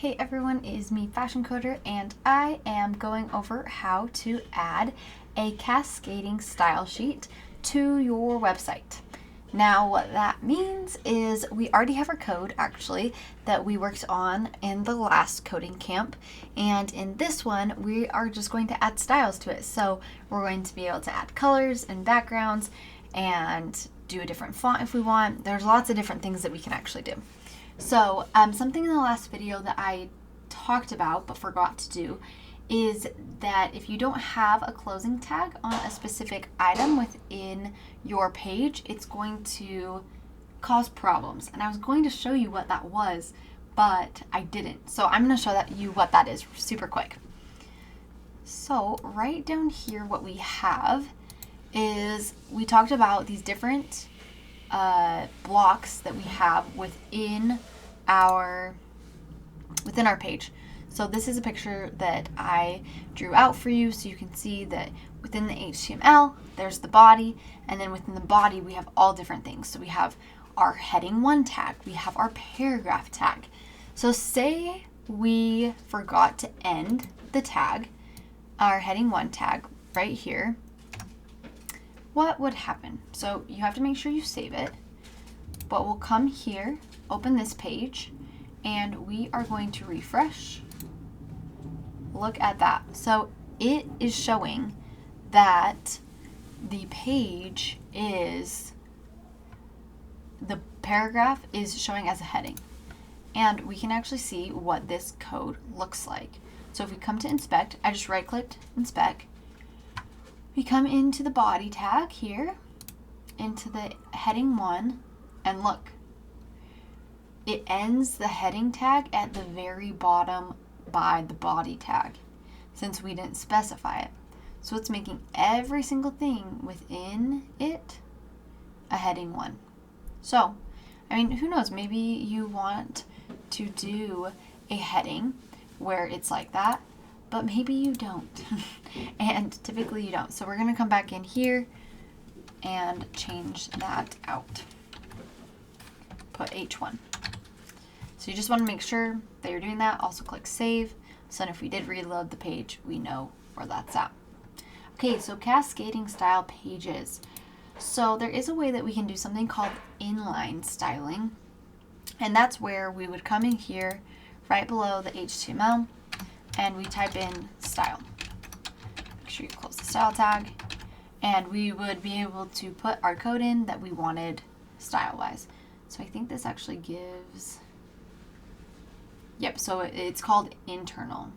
Hey everyone, it is me, Fashion Coder, and I am going over how to add a cascading style sheet to your website. Now what that means is we already have our code actually that we worked on in the last coding camp, and in this one we are just going to add styles to it. So we're going to be able to add colors and backgrounds and do a different font if we want. There's lots of different things that we can actually do. So something in the last video that I talked about but forgot to do is that if you don't have a closing tag on a specific item within your page, it's going to cause problems. And I was going to show you what that was, but I didn't. So I'm going to show you what that is super quick. So right down here what we have is we talked about these different blocks that we have within our page. So this is a picture that I drew out for you so you can see that within the HTML there's the body, and then within the body we have all different things. So we have our heading 1 tag, we have our paragraph tag. So say we forgot to end the tag, our heading 1 tag right here, what would happen? So you have to make sure you save it, but we'll come here, open this page, and we are going to refresh. Look at that. So it is showing that the page is, the paragraph is showing as a heading. And we can actually see what this code looks like. So if we come to inspect, I just right clicked inspect. We come into the body tag here, into the heading 1, and look, it ends the heading tag at the very bottom by the body tag since we didn't specify it. So it's making every single thing within it a heading 1. So, I mean, who knows, maybe you want to do a heading where it's like that, but maybe you don't. And typically you don't. So we're going to come back in here and change that out. Put H1. So you just want to make sure that you're doing that. Also click save. So if we did reload the page, we know where that's at. Okay, so cascading style pages. So there is a way that we can do something called inline styling. And that's where we would come in here right below the HTML and we type in style. Make sure you close the style tag. And we would be able to put our code in that we wanted style-wise. So I think this actually gives... Yep, so it's called internal.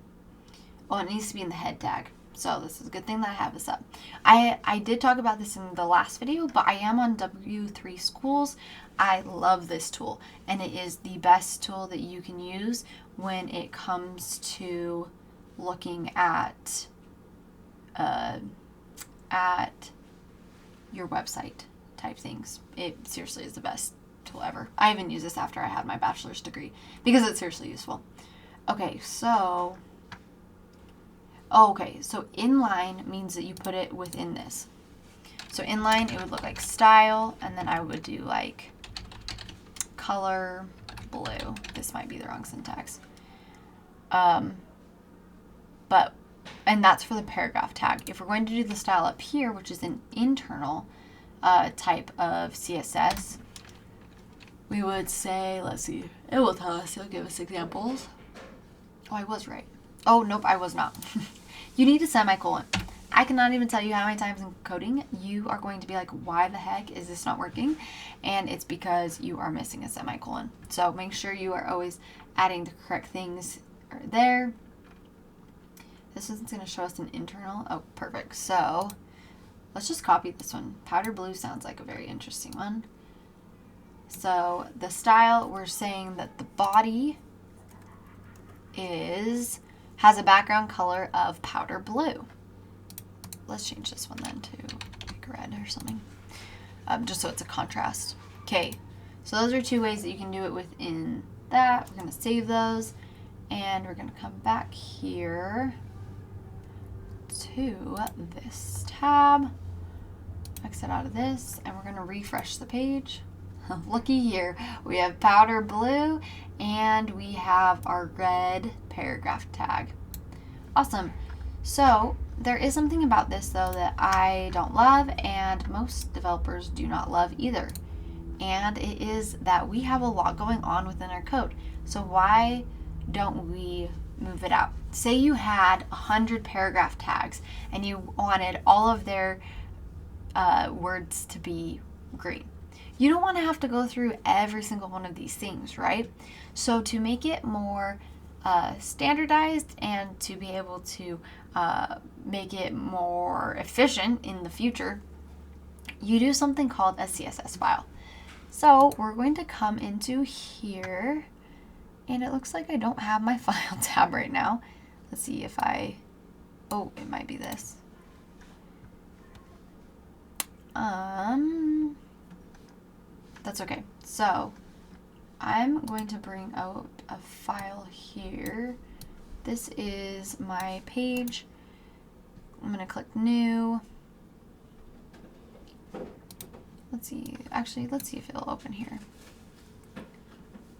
Oh, it needs to be in the head tag. So this is a good thing that I have this up. I did talk about this in the last video, but I am on W3 Schools. I love this tool, and it is the best tool that you can use when it comes to looking at your website type things. It seriously is the best tool ever. I even used this after I had my bachelor's degree because it's seriously useful. Okay, so inline means that you put it within this. So inline, it would look like style, and then I would do like color blue. This might be the wrong syntax. And that's for the paragraph tag. If we're going to do the style up here, which is an internal type of CSS, we would say, let's see, it will tell us, it'll give us examples. Oh, I was right. Oh, nope, I was not. You need a semicolon. I cannot even tell you how many times in coding you are going to be like, why the heck is this not working? And it's because you are missing a semicolon. So make sure you are always adding the correct things there. This one's going to show us an internal. Oh, perfect. So let's just copy this one. Powder blue sounds like a very interesting one. So the style, we're saying that the body has a background color of powder blue. Let's change this one then to like red or something, just so it's a contrast. Okay, so those are two ways that you can do it within that. We're going to save those, and we're going to come back here to this tab, exit out of this, and we're going to refresh the page. looky here. We have powder blue and we have our red paragraph tag. Awesome. So there is something about this though that I don't love and most developers do not love either. And it is that we have a lot going on within our code. So why don't we move it out? Say you had 100 paragraph tags and you wanted all of their words to be green. You don't want to have to go through every single one of these things, right? So to make it more standardized and to be able to make it more efficient in the future, you do something called a CSS file. So we're going to come into here, and it looks like I don't have my file tab right now. Let's see if oh, it might be this. That's okay. So I'm going to bring out a file here. This is my page. I'm going to click new. Let's see. Actually, let's see if it'll open here.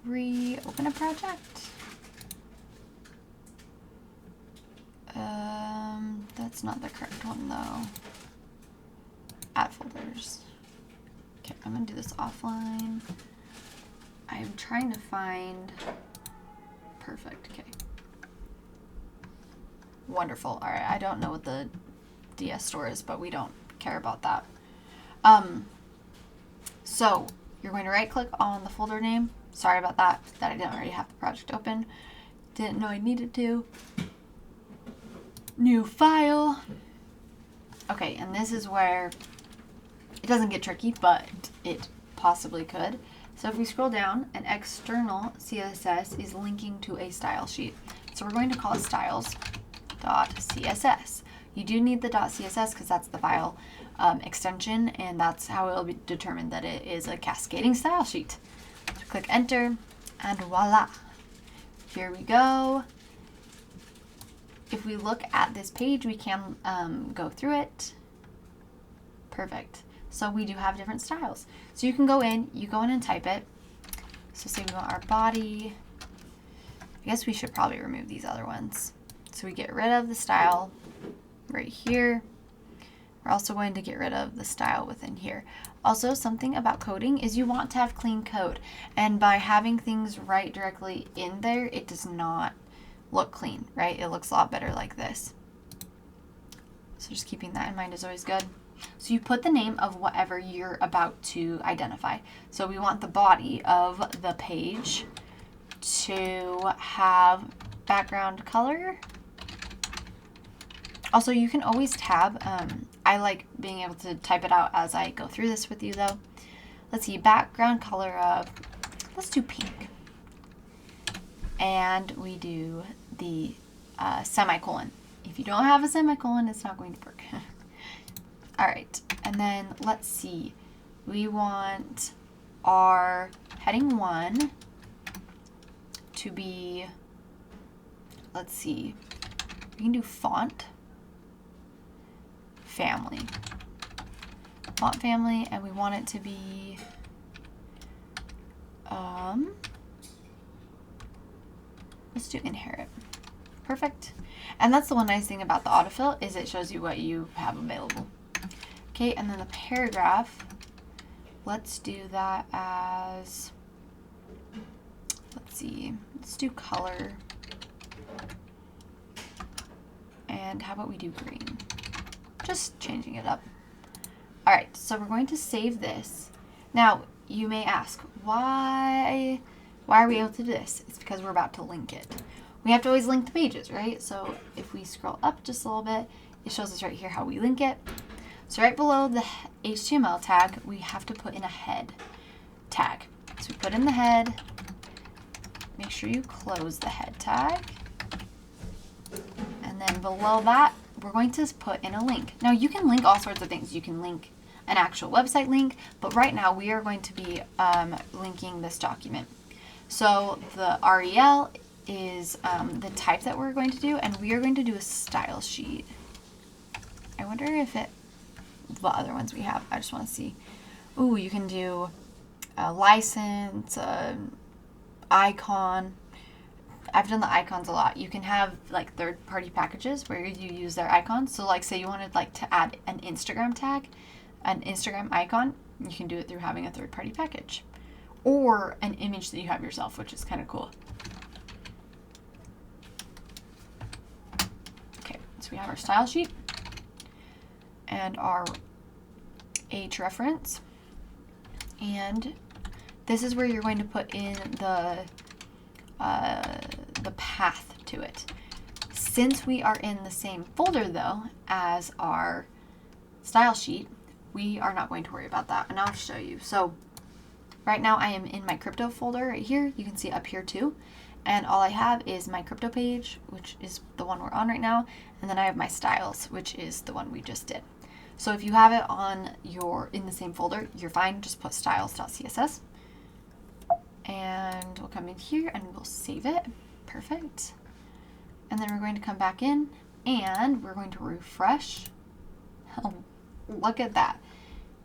Reopen a project. That's not the correct one though. Add folders. Okay, I'm gonna do this offline. I'm trying to find, perfect, okay. Wonderful, all right, I don't know what the DS store is, but we don't care about that. So you're going to right click on the folder name. Sorry about that I didn't already have the project open. Didn't know I needed to. New file. Okay, and this is where it doesn't get tricky, but it possibly could. So if we scroll down, an external CSS is linking to a style sheet. So we're going to call it styles.css. You do need the .css because that's the file extension, and that's how it will be determined that it is a cascading style sheet. So click enter, and voila. Here we go. If we look at this page, we can go through it. Perfect. So we do have different styles. So you can go in and type it. So say we want our body. I guess we should probably remove these other ones. So we get rid of the style right here. We're also going to get rid of the style within here. Also, something about coding is you want to have clean code. And by having things right directly in there, it does not look clean, right? It looks a lot better like this. So just keeping that in mind is always good. So you put the name of whatever you're about to identify. So we want the body of the page to have background color. Also, you can always tab. I like being able to type it out as I go through this with you though. Let's see, background color of, let's do pink. And we do the semicolon. If you don't have a semicolon, it's not going to work. All right, and then let's see. We want our heading 1 to be, let's see, we can do font family. Font family, and we want it to be, let's do inherit. Perfect. And that's the one nice thing about the autofill is it shows you what you have available. Okay, and then the paragraph, let's do that as, let's see, let's do color. And how about we do green? Just changing it up. All right, so we're going to save this. Now, you may ask, why are we able to do this? It's because we're about to link it. We have to always link the pages, right? So if we scroll up just a little bit, it shows us right here how we link it. So right below the HTML tag, we have to put in a head tag. So we put in the head, make sure you close the head tag. And then below that, we're going to put in a link. Now you can link all sorts of things. You can link an actual website link, but right now we are going to be linking this document. So the REL is the type that we're going to do, and we are going to do a style sheet. I wonder if what other ones we have. I just want to see. Ooh, you can do a license, icon. I've done the icons a lot. You can have like third-party packages where you use their icons. So like say you wanted like to add an Instagram tag, an Instagram icon, you can do it through having a third-party package. Or an image that you have yourself, which is kind of cool. Okay, so we have our style sheet and our H reference. And this is where you're going to put in the path to it. Since we are in the same folder though as our style sheet, we are not going to worry about that, and I'll show you. So right now I am in my crypto folder right here. You can see up here too, and all I have is my crypto page, which is the one we're on right now, and then I have my styles, which is the one we just did. So if you have it on in the same folder, you're fine. Just put styles.css. And we'll come in here and we'll save it. Perfect. And then we're going to come back in and we're going to refresh. Oh, look at that.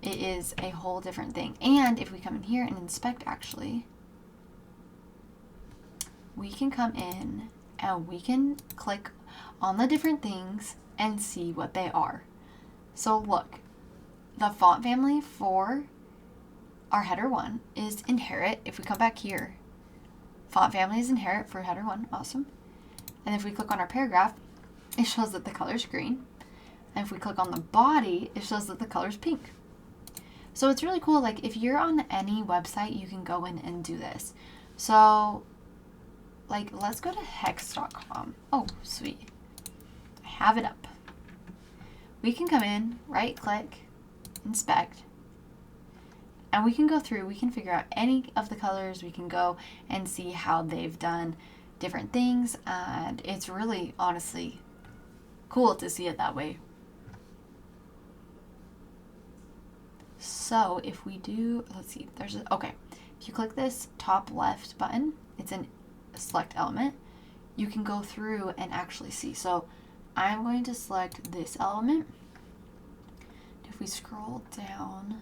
It is a whole different thing. And if we come in here and inspect, actually, we can come in and we can click on the different things and see what they are. So look, the font family for our header 1 is inherit. If we come back here, font family is inherit for header 1. Awesome. And if we click on our paragraph, it shows that the color is green. And if we click on the body, it shows that the color is pink. So it's really cool. Like if you're on any website, you can go in and do this. So like let's go to hex.com. Oh, sweet. I have it up. We can come in, right click, inspect, and we can go through, we can figure out any of the colors. We can go and see how they've done different things. And it's really, honestly, cool to see it that way. So if we do, let's see, okay. If you click this top left button, it's a select element. You can go through and actually see. So I'm going to select this element. If we scroll down,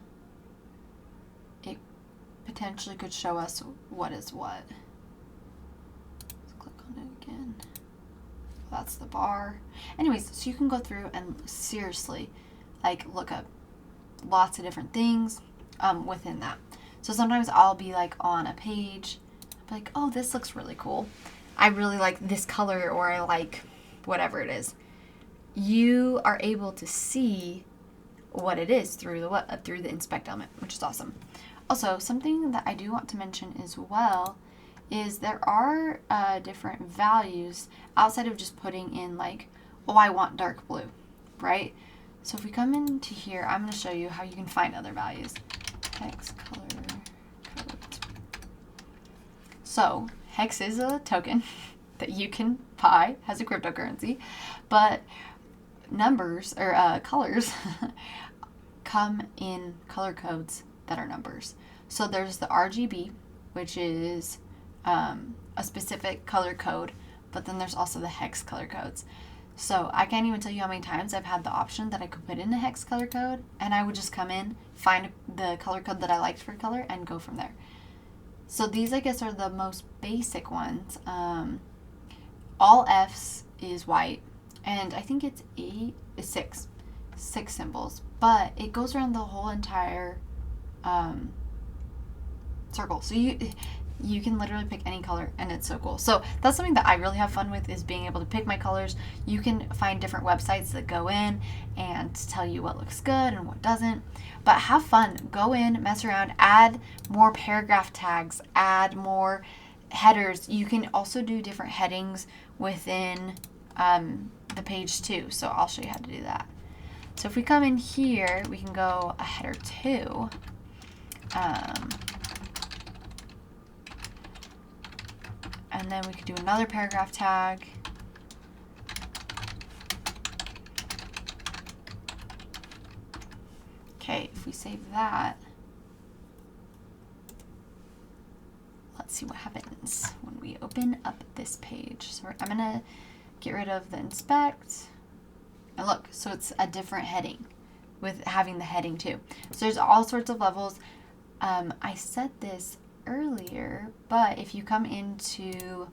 it potentially could show us what is what. Let's click on it again. That's the bar. Anyways, so you can go through and seriously like look up lots of different things within that. So sometimes I'll be like on a page, I'll be like, oh, this looks really cool. I really like this color, or I like whatever it is. You are able to see what it is through the inspect element, which is awesome. Also, something that I do want to mention as well is there are different values outside of just putting in like, oh, I want dark blue, right? So if we come into here, I'm going to show you how you can find other values. Hex color code. So hex is a token that you can buy as a cryptocurrency, but numbers or colors come in color codes that are numbers. So there's the RGB, which is a specific color code, but then there's also the hex color codes. So I can't even tell you how many times I've had the option that I could put in a hex color code, and I would just come in, find the color code that I liked for color, and go from there. So these, I guess, are the most basic ones. All F's is white, and I think it's six symbols, but it goes around the whole entire circle. So you can literally pick any color, and it's so cool. So that's something that I really have fun with, is being able to pick my colors. You can find different websites that go in and tell you what looks good and what doesn't. But have fun. Go in, mess around, add more paragraph tags, add more headers. You can also do different headings within the page too. So I'll show you how to do that. So if we come in here, we can go a header 2. And then we could do another paragraph tag. Okay, if we save that, let's see what happens when we open up this page. So I'm gonna get rid of the inspect. And look, so it's a different heading with having the heading too. So there's all sorts of levels. I said this earlier, but if you come into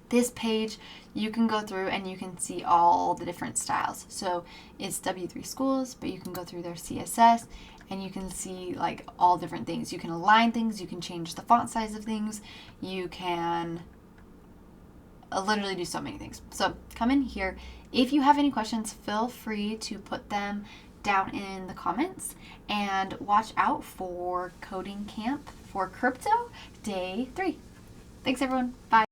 this page, you can go through and you can see all the different styles. So it's W3 Schools, but you can go through their CSS and you can see like all different things. You can align things, you can change the font size of things, you can literally do so many things. So come in here. If you have any questions, feel free to put them down in the comments, and watch out for Coding Camp for Crypto Day 3. Thanks everyone. Bye.